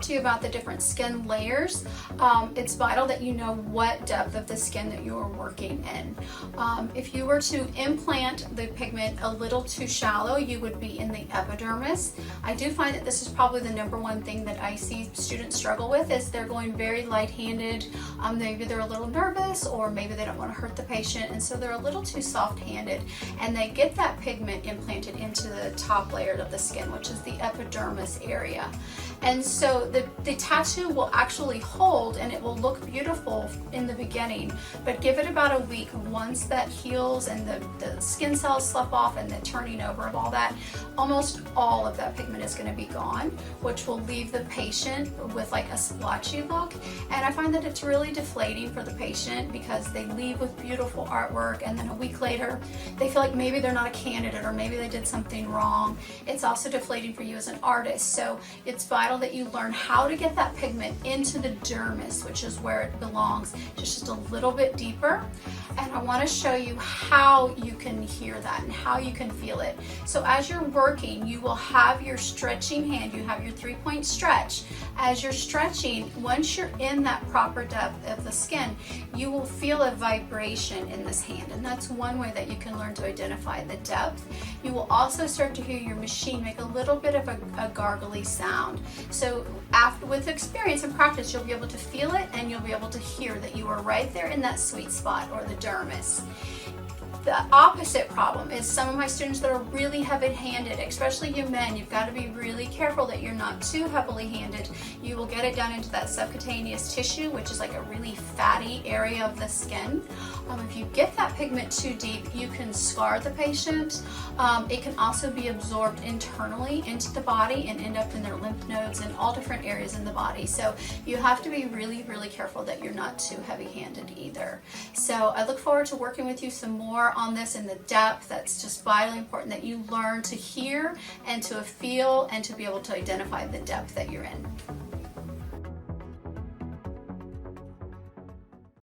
talk to you about the different skin layers, it's vital that you know what depth of the skin that you are working in. If you were to implant the pigment a little too shallow, you would be in the epidermis. I do find that this is probably the #1 thing that I see students struggle with, is they're going very light-handed. Maybe they're a little nervous, or maybe they don't want to hurt the patient, and so they're a little too soft-handed, and they get that pigment implanted into the top layer of the skin, which is the epidermis area. And so the tattoo will actually hold, and it will look beautiful in the beginning, but give it about a week. Once that heals and the skin cells slough off and the turning over of all that, almost all of that pigment is going to be gone, which will leave the patient with like a splotchy look. And I find that it's really deflating for the patient, because they leave with beautiful artwork, and then a week later they feel like maybe they're not a candidate, or maybe they did something wrong. It's also deflating for you as an artist. So it's vital that you learn how to get that pigment into the dermis, which is where it belongs, just a little bit deeper. And I want to show you how you can hear that and how you can feel it. So as you're working, you will have your stretching hand, you have your 3-point stretch. As you're stretching, once you're in that proper depth of the skin, you will feel a vibration in this hand, and that's one way that you can learn to identify the depth. You will also start to hear your machine make a little bit of a gargly sound. So with experience and practice, you'll be able to feel it, and you'll be able to hear that you are right there in that sweet spot, or the dermis. The opposite problem is some of my students that are really heavy-handed, especially you men. You've got to be really careful that you're not too heavily handed. You will get it down into that subcutaneous tissue, which is like a really fatty area of the skin. If you get that pigment too deep, you can scar the patient. It can also be absorbed internally into the body and end up in their lymph nodes and all different areas in the body. So you have to be really, really careful that you're not too heavy-handed either. So I look forward to working with you some more on this in the depth. That's just vitally important that you learn to hear and to feel and to be able to identify the depth that you're in.